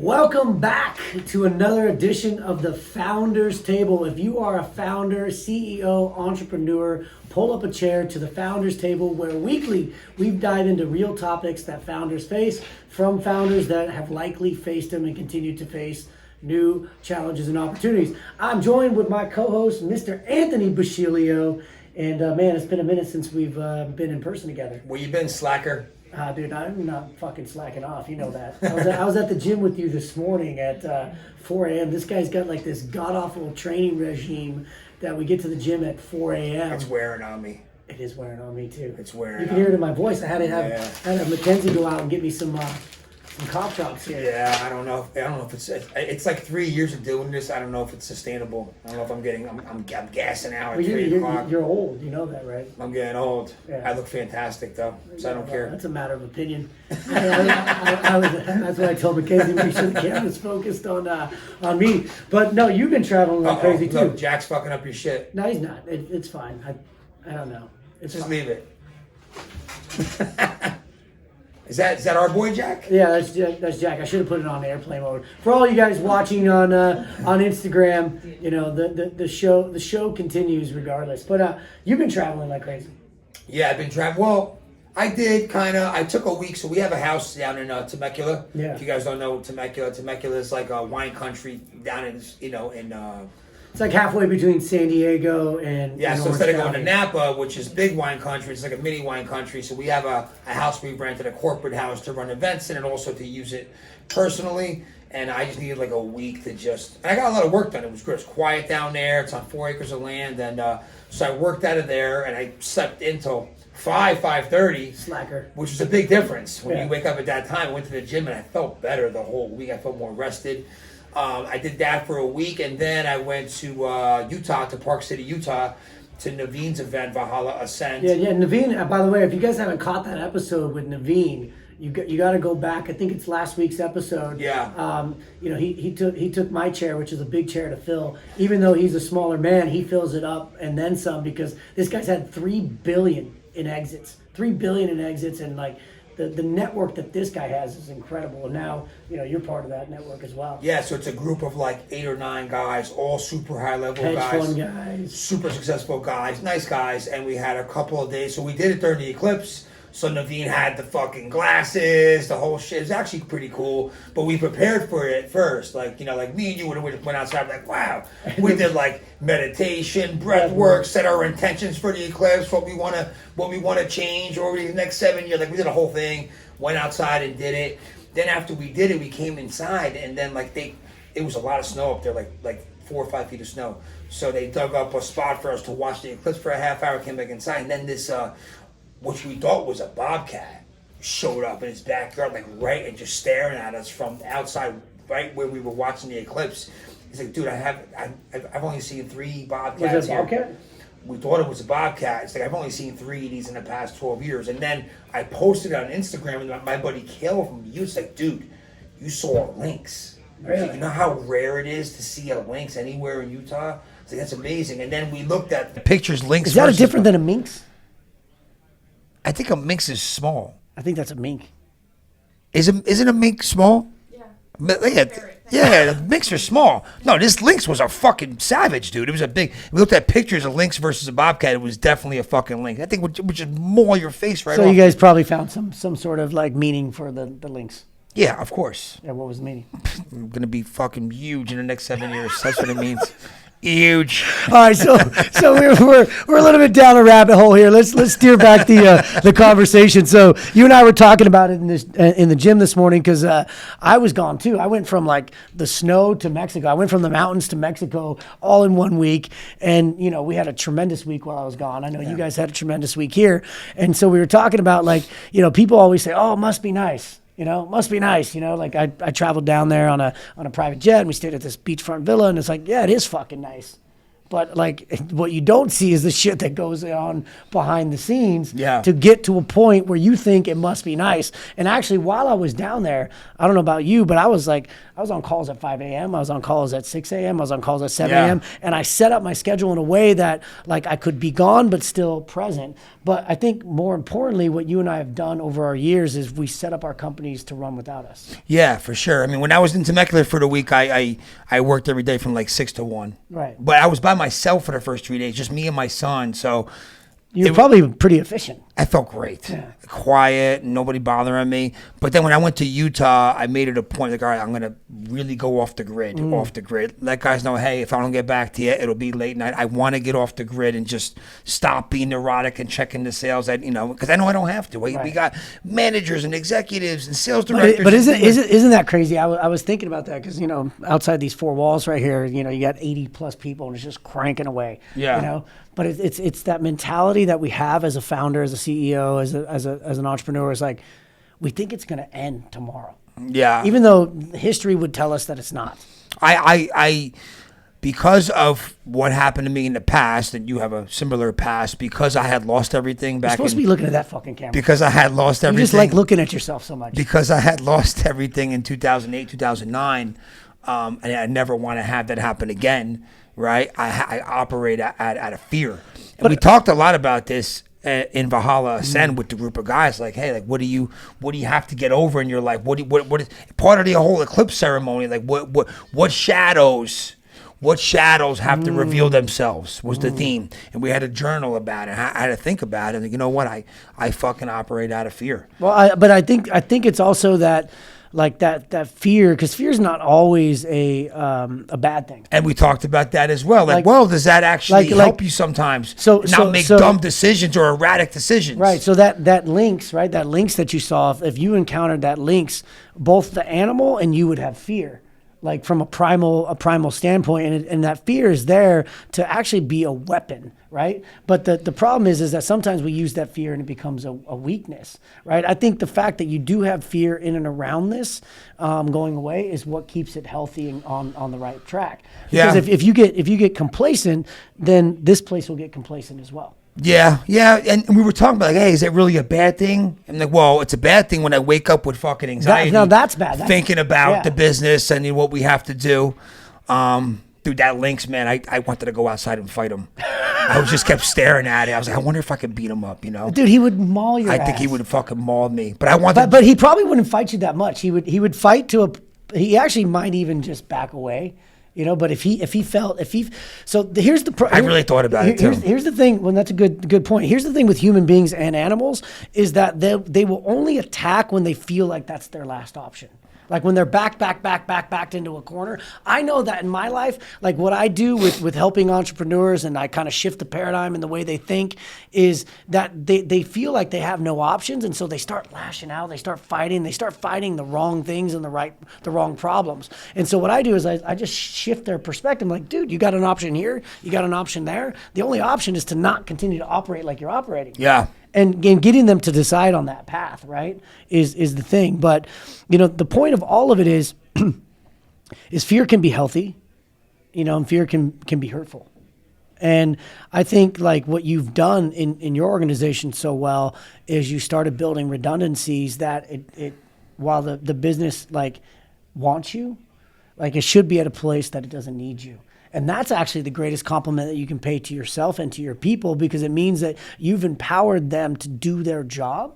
Welcome back to another edition of the Founders Table. If you are a founder, CEO, entrepreneur, pull up a chair to the Founders Table, where weekly we dive into real topics that founders face from founders that have likely faced them and continue to face new challenges and opportunities. I'm joined with my co-host, Mr. Anthony Basciolio. And man, it's been a minute since we've been in person together. Where you been, slacker? Dude, I'm not fucking slacking off. You know that. I was at the gym with you this morning at 4 a.m. This guy's got like this god-awful training regime that we get to the gym at 4 a.m. It's wearing on me. It is wearing on me, too. It's wearing on me. You can hear it in my voice. I had to have Mackenzie go out and get me some cop chops here. Yeah, I don't know if it's like 3 years of doing this. I don't know if it's sustainable. I don't know if I'm gassing out at 3 o'clock. You're old. You know that, right? I'm getting old. Yeah. I look fantastic, though, so I don't care. That's a matter of opinion. That's what I told Mackenzie. Make sure the camera's focused on me. But no, you've been traveling like crazy, too. Look, Jack's fucking up your shit. No, he's not. It's fine. I don't know. It's Just fine. leave it. Is that our boy Jack? Yeah, that's Jack. I should have put it on airplane mode. For all you guys watching on Instagram, you know the show continues regardless. But you've been traveling like crazy. Yeah, I've been traveling. Well, I did kind of. I took a week, so we have a house down in Temecula. Yeah. If you guys don't know Temecula is like a wine country down in It's like halfway between San Diego and Yeah, and so Orange instead of going County. to Napa, which is big wine country, it's like a mini wine country. So we have a house we've rented, a corporate house to run events in and also to use it personally. And I just needed like a week to and I got a lot of work done. It was great. It's quiet down there. It's on 4 acres of land. And so I worked out of there and I slept until 5:30. Slacker. Which was a big difference. When Yeah. you wake up at that time, I went to the gym and I felt better the whole week. I felt more rested. I did that for a week, and then I went to Utah, to Park City, Utah, to Naveen's event, Valhalla Ascent. Yeah. Naveen. By the way, if you guys haven't caught that episode with Naveen, you got to go back. I think it's last week's episode. Yeah. He took my chair, which is a big chair to fill. Even though he's a smaller man, he fills it up and then some, because this guy's had 3 billion in exits. 3 billion in exits, and like. The network that this guy has is incredible, and now you're part of that network as well. Yeah, so it's a group of like 8 or 9 guys, all super high level Hedge guys, fund guys, super successful guys, nice guys, and we had a couple of days. So we did it during the eclipse. So Naveen had the fucking glasses, the whole shit. It was actually pretty cool, but we prepared for it first. Like me and you would have went outside like, wow. We did like meditation, breath work, set our intentions for the eclipse, what we want to change over the next 7 years. Like we did a whole thing, went outside and did it. Then after we did it, we came inside, and then it was a lot of snow up there, like 4 or 5 feet of snow. So they dug up a spot for us to watch the eclipse for a half hour, came back inside, and then this which we thought was a bobcat, showed up in his backyard, like right, and just staring at us from outside, right where we were watching the eclipse. He's like, dude, I've only seen 3 bobcats. Was it a bobcat? Here. We thought it was a bobcat. It's like, I've only seen 3 of these in the past 12 years. And then I posted it on Instagram, and my buddy Kale from Utah's like, dude, you saw a lynx. Really? You know how rare it is to see a lynx anywhere in Utah? It's like, that's amazing. And then we looked at the pictures, lynx. Is that different than a minx? I think a minx is small. I think that's a mink. Isn't a mink small? Yeah. Yeah, the minks are small. No, this lynx was a fucking savage, dude. It was a big. We looked at pictures of lynx versus a bobcat. It was definitely a fucking lynx. I think would just maul your face right off. So you guys probably found some sort of like meaning for the lynx. Yeah, of course. Yeah, what was the meaning? I'm gonna be fucking huge in the next 7 years. That's what it means. Huge. All right, so we're a little bit down a rabbit hole here. Let's steer back the conversation. So you and I were talking about it in the gym this morning, because I was gone too. I went from like the snow to Mexico. I went from the mountains to Mexico all in 1 week, and we had a tremendous week while I was gone. I know you guys had a tremendous week here, and so we were talking about people always say, "Oh, it must be nice." Must be nice. Like I traveled down there on a private jet, and we stayed at this beachfront villa, and it's like, yeah, it is fucking nice. But like what you don't see is the shit that goes on behind the scenes Yeah. to get to a point where you think it must be nice. And actually, while I was down there, I don't know about you, but I was on calls at 5 a.m. I was on calls at 6 a.m. I was on calls at 7 a.m. And I set up my schedule in a way that like I could be gone but still present. But I think more importantly, what you and I have done over our years is we set up our companies to run without us. Yeah, for sure. I mean, when I was in Temecula for the week, I worked every day from like 6 to 1. Right. But I was by myself for the first 3 days, just me and my son. So You're probably pretty efficient. I felt great. Yeah. Quiet, nobody bothering me. But then when I went to Utah, I made it a point, like, all right, I'm going to really go off the grid, Let guys know, hey, if I don't get back to you, it'll be late night. I want to get off the grid and just stop being neurotic and checking the sales, because I know I don't have to. We got managers and executives and sales directors. But isn't that crazy? I was thinking about that because, outside these four walls right here, you got 80 plus people and it's just cranking away. Yeah. But it's that mentality that we have as a founder, as a CEO, as an entrepreneur. Is like we think it's going to end tomorrow. Yeah. Even though history would tell us that it's not. I because of what happened to me in the past, and you have a similar past, because I had lost everything back. You're supposed to be looking at that fucking camera. Because I had lost everything. You just like looking at yourself so much. Because I had lost everything in 2008, 2009, and I never want to have that happen again. Right, I operate at a fear, and we talked a lot about this in Valhalla Ascend with the group of guys. Like, hey, like what do you have to get over in your life? What is part of the whole eclipse ceremony? Like, what shadows have to reveal themselves was the theme, and we had a journal about it. I had to think about it, and you know what? I fucking operate out of fear. Well, but I think it's also that. Like that fear, because fear is not always a bad thing. And we talked about that as well. Does that actually help you sometimes not make dumb decisions or erratic decisions? Right. So that lynx, right? That lynx that you saw, if you encountered that lynx, both the animal and you would have fear, like from a primal standpoint, and that fear is there to actually be a weapon, right? But the problem is that sometimes we use that fear and it becomes a weakness, right? I think the fact that you do have fear in and around this going away is what keeps it healthy and on the right track. Because if you get complacent, then this place will get complacent as well. Yeah, and we were talking about, like, hey, is that really a bad thing? I'm like, well, it's a bad thing when I wake up with fucking anxiety. No, that's bad. Thinking about the business and what we have to do. Dude, that Lynx, man, I wanted to go outside and fight him. I just kept staring at it. I was like, I wonder if I could beat him up, Dude, he would maul your ass. I think he would have fucking mauled me. But But he probably wouldn't fight you that much. He would fight he actually might even just back away. But here's the I really thought about it too. Here's the thing. Well, that's a good point. Here's the thing with human beings and animals is that they will only attack when they feel like that's their last option. Like when they're backed into a corner. I know that in my life, like what I do with helping entrepreneurs, and I kind of shift the paradigm in the way they think, is that they feel like they have no options, and so they start lashing out, they start fighting the wrong things and the wrong problems. And so what I do is I just shift their perspective. I'm like, dude, you got an option here, you got an option there. The only option is to not continue to operate like you're operating. Yeah. And getting them to decide on that path, right, is the thing. But, the point of all of it is fear can be healthy, and fear can be hurtful. And I think like what you've done in your organization so well is you started building redundancies that it while the business like wants you, like it should be at a place that it doesn't need you. And that's actually the greatest compliment that you can pay to yourself and to your people, because it means that you've empowered them to do their job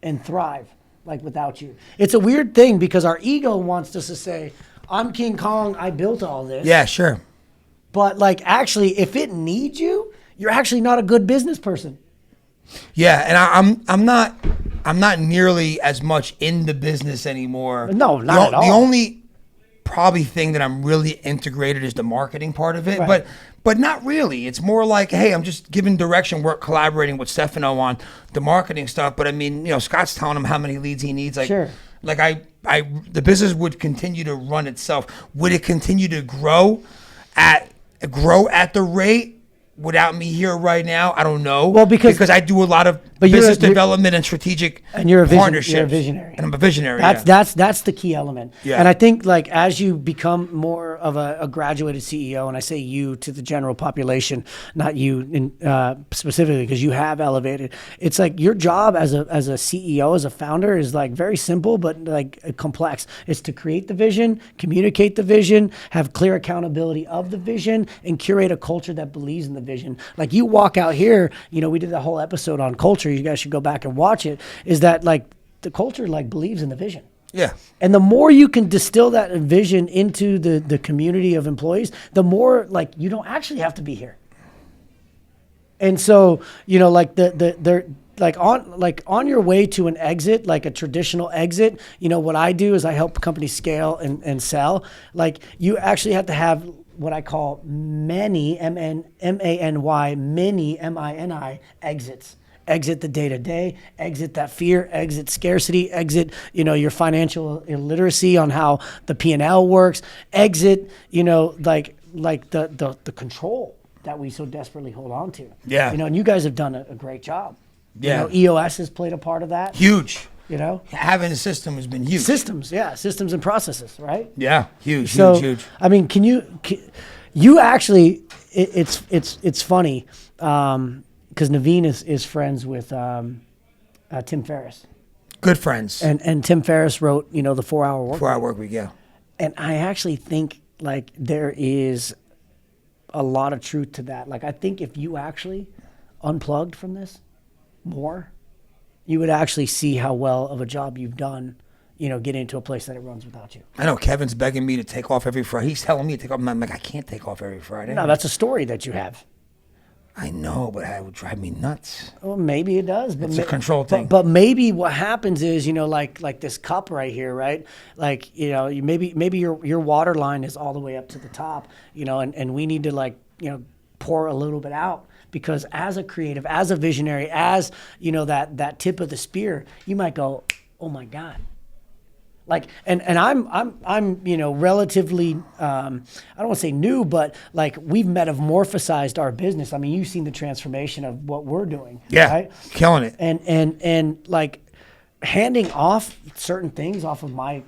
and thrive like without you. It's a weird thing because our ego wants us to say, I'm King Kong, I built all this. Yeah, sure. But like actually, if it needs you, you're actually not a good business person. Yeah, and I'm not nearly as much in the business anymore. No, not at all. The only probably thing that I'm really integrated is the marketing part of it, right. but not really. It's more like, hey, I'm just giving direction, work, collaborating with Stefano on the marketing stuff. But I mean, Scott's telling him how many leads he needs. Like, sure. Like the business would continue to run itself. Would it continue to grow at the rate without me here right now, I don't know. Well, because I do a lot of but business development and strategic partnerships. You're a visionary. And I'm a visionary. That's the key element. Yeah. And I think like as you become more of a graduated CEO, and I say you to the general population, not you specifically because you have elevated. It's like your job as a CEO, as a founder, is like very simple but like complex. It's to create the vision, communicate the vision, have clear accountability of the vision, and curate a culture that believes in the vision. Like you walk out here, we did the whole episode on culture. You guys should go back and watch it. Is that like the culture like believes in the vision? Yeah. And the more you can distill that vision into the community of employees, the more like you don't actually have to be here. And so, like they're like on your way to an exit, like a traditional exit, what I do is I help companies scale and sell. Like you actually have to have what I call many, M-A-N-Y, many, M-I-N-I, exits. Exit the day-to-day, exit that fear, exit scarcity, exit, your financial illiteracy on how the P&L works, exit, like the control that we so desperately hold on to. Yeah. And you guys have done a great job. Yeah. EOS has played a part of that. Huge. Having a system has been huge. Systems and processes, right? Yeah, huge. I mean, you actually, it's funny, because Naveen is friends with Tim Ferriss. Good friends. And Tim Ferriss wrote, the 4-Hour Work. 4-Hour Work Week, yeah. And I actually think like there is a lot of truth to that. Like I think if you actually unplugged from this more, you would actually see how well of a job you've done, getting into a place that it runs without you. I know Kevin's begging me to take off every Friday. He's telling me to take off. I'm like, I can't take off every Friday. No, that's a story that you have. I know, but it would drive me nuts. Well, maybe it does. But it's a control thing. But maybe what happens is, like this cup right here, right? Like, maybe your water line is all the way up to the top, and we need to pour a little bit out. Because as a creative, as a visionary, as that tip of the spear, you might go, oh my God. Like, and I'm relatively, I don't want to say new, but like we've metamorphosized our business. I mean, you've seen the transformation of what we're doing. Yeah, right? Killing it. And like handing off certain things off of my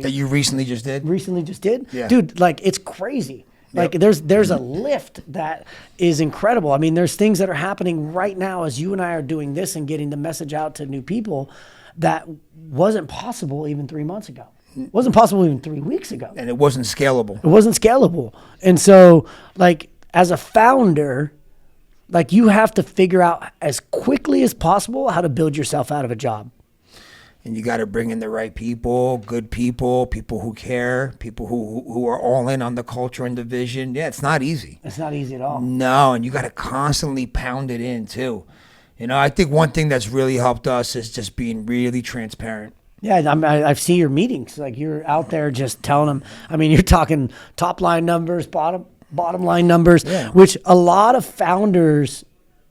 that you recently just did. Yeah. Dude, like it's crazy. Like there's a lift that is incredible. I mean, there's things that are happening right now as you and I are doing this and getting the message out to new people that wasn't possible even 3 months ago. Wasn't possible even 3 weeks ago. And it wasn't scalable. And so like as a founder, like you have to figure out as quickly as possible how to build yourself out of a job. And you got to bring in the right people, good people, people who care, people who are all in on the culture and the vision. Yeah, it's not easy. It's not easy at all. No, and you got to constantly pound it in too. I think one thing that's really helped us is just being really transparent. Yeah, I've seen your meetings. Like you're out there just telling them. I mean, you're talking top line numbers, bottom line numbers, which a lot of founders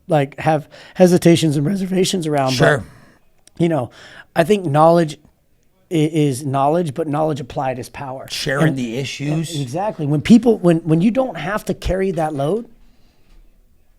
like have hesitations and reservations around. Sure. But, I think knowledge is knowledge, but knowledge applied is power. Sharing the issues. Exactly. When you don't have to carry that load.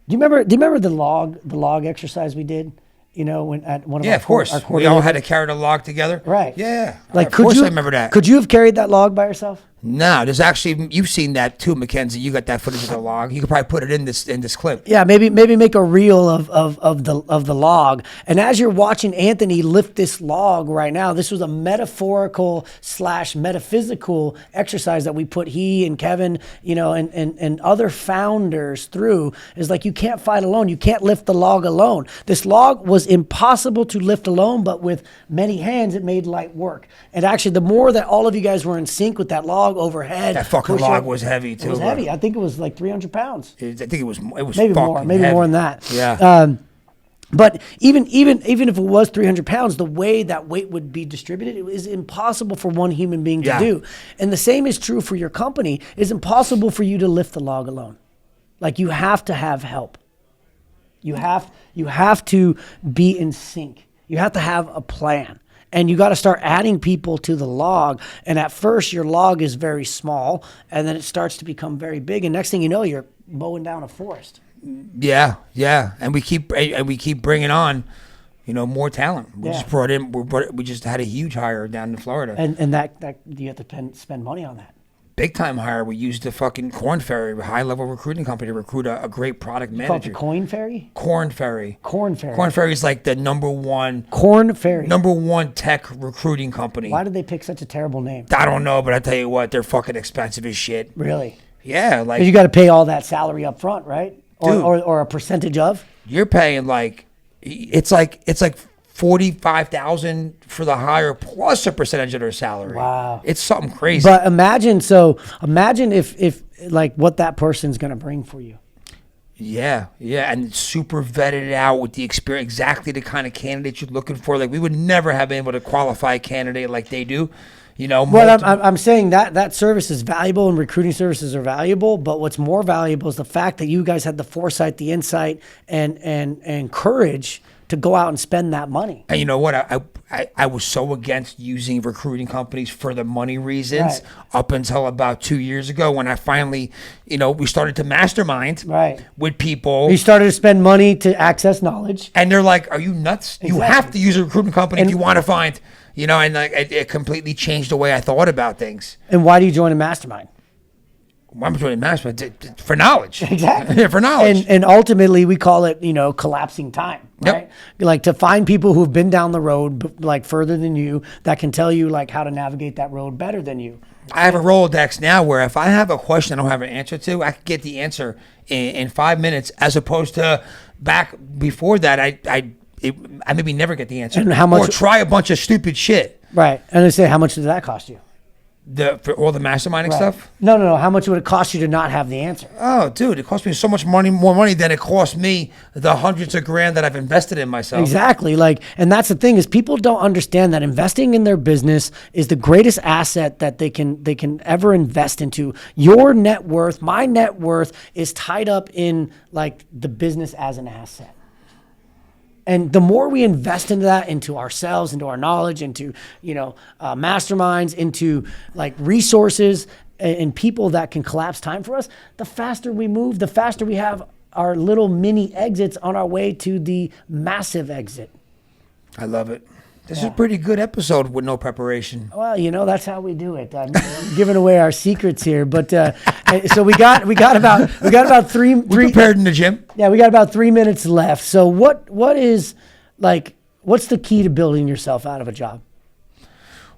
Do you remember the log exercise we did? When at one of of course. We all had to carry the log together. Right. Yeah. Like, of course I remember that. Could you have carried that log by yourself? No, there's actually, you've seen that too, Mackenzie. You got that footage of the log. You could probably put it in this clip. Yeah, maybe make a reel of the log. And as you're watching Anthony lift this log right now, this was a metaphorical / metaphysical exercise that we put he and Kevin, and other founders through. Is like you can't fight alone. You can't lift the log alone. This log was impossible to lift alone, but with many hands, it made light work. And actually, the more that all of you guys were in sync with that log overhead, that fucking log was heavy too. It was heavy. I think it was like 300 pounds. I think it was maybe more, heavy. More than that. Yeah. But even if it was 300 pounds, the way that weight would be distributed, it is impossible for one human being to do. And the same is true for your company. It's impossible for you to lift the log alone. Like you have to have help. You have to be in sync. You have to have a plan. And you got to start adding people to the log. And at first, your log is very small, and then it starts to become very big. And next thing you know, you're mowing down a forest. Yeah, and we keep bringing on, more talent. We just brought in. We just had a huge hire down in Florida, and that you have to spend money on that. Big time hire. We used the fucking Corn Ferry, high level recruiting company, to recruit a great product manager. Called the Coin Ferry? Corn Ferry. Corn Ferry. Corn Ferry is like the number one tech recruiting company. Why did they pick such a terrible name? I don't know, but I tell you what, they're fucking expensive as shit. Really? Yeah, like you got to pay all that salary up front, right? Or a percentage of? You're paying it's like $45,000 for the hire plus a percentage of their salary. Wow, it's something crazy. But imagine if like what that person's going to bring for you. Yeah, and super vetted out with the experience, exactly the kind of candidate you're looking for. Like we would never have been able to qualify a candidate like they do. Well, I'm saying that service is valuable and recruiting services are valuable, but what's more valuable is the fact that you guys had the foresight, the insight, and courage to go out and spend that money. And you know what? I was so against using recruiting companies for the money reasons up until about 2 years ago when I finally, we started to mastermind with people. You started to spend money to access knowledge. And they're like, are you nuts? Exactly. You have to use a recruiting company if you want to find, and like it completely changed the way I thought about things. And why do you join a mastermind? I'm joining mastermind for knowledge. Exactly. For knowledge. And ultimately we call it, collapsing time, right? Yep. Like to find people who've been down the road, like further than you, that can tell you like how to navigate that road better than you. I have a Rolodex now where if I have a question I don't have an answer to, I can get the answer in 5 minutes, as opposed to back before that, I maybe never get the answer. And how much? Or try a bunch of stupid shit. Right. And they say, how much did that cost you? For all the masterminding stuff? No. How much would it cost you to not have the answer? Oh, dude, it cost me so much more money than it cost me the hundreds of grand that I've invested in myself. Exactly. And that's the thing is people don't understand that investing in their business is the greatest asset that they can ever invest into. Your net worth, my net worth is tied up in like the business as an asset. And the more we invest into that, into ourselves, into our knowledge, into, masterminds, into like resources and people that can collapse time for us, the faster we move, the faster we have our little mini exits on our way to the massive exit. I love it. This is a pretty good episode with no preparation. Well, that's how we do it. I'm giving away our secrets here, but so we got about three. We prepared in the gym. Yeah, we got about 3 minutes left. So what's the key to building yourself out of a job?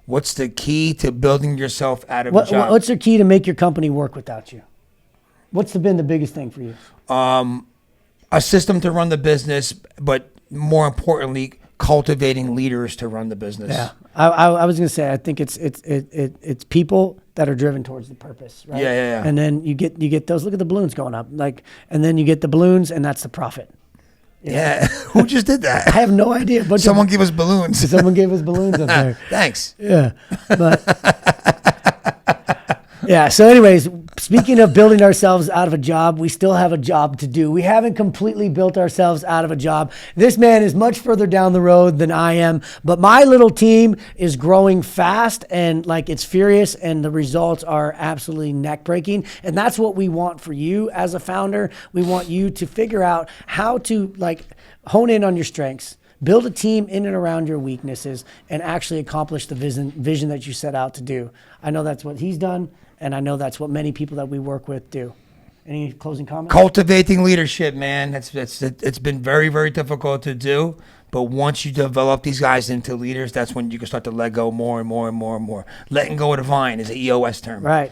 What's the key to building yourself out of a job? What's the key to make your company work without you? What's been the biggest thing for you? A system to run the business, but more importantly, cultivating leaders to run the business. Yeah, I was gonna say I think it's people that are driven towards the purpose, right? Yeah. And then you get those. Look at the balloons going up, and then you get the balloons, and that's the profit. Yeah. Who just did that? I have no idea. Someone gave us balloons. Someone gave us balloons up there. Thanks. Yeah, but. Yeah. So anyways, speaking of building ourselves out of a job, we still have a job to do. We haven't completely built ourselves out of a job. This man is much further down the road than I am, but my little team is growing fast and like it's furious and the results are absolutely neck breaking. And that's what we want for you as a founder. We want you to figure out how to like hone in on your strengths. Build a team in and around your weaknesses and actually accomplish the vision that you set out to do. I know that's what he's done, and I know that's what many people that we work with do. Any closing comments? Cultivating leadership, man. It's been very, very difficult to do. But once you develop these guys into leaders, that's when you can start to let go more and more and more and more. Letting go of the vine is an EOS term. Right.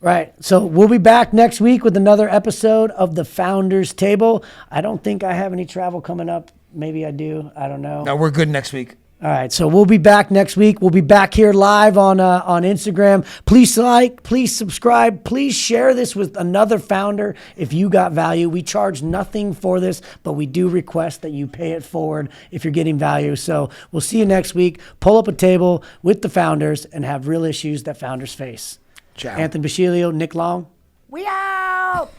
Right. So we'll be back next week with another episode of the Founders Table. I don't think I have any travel coming up. Maybe I do. I don't know. No, we're good next week. All right. So we'll be back next week. We'll be back here live on Instagram. Please like, please subscribe, please share this with another founder if you got value. We charge nothing for this, but we do request that you pay it forward if you're getting value. So we'll see you next week. Pull up a table with the founders and have real issues that founders face. Ciao. Anthony Basciglio, Nick Long. We out.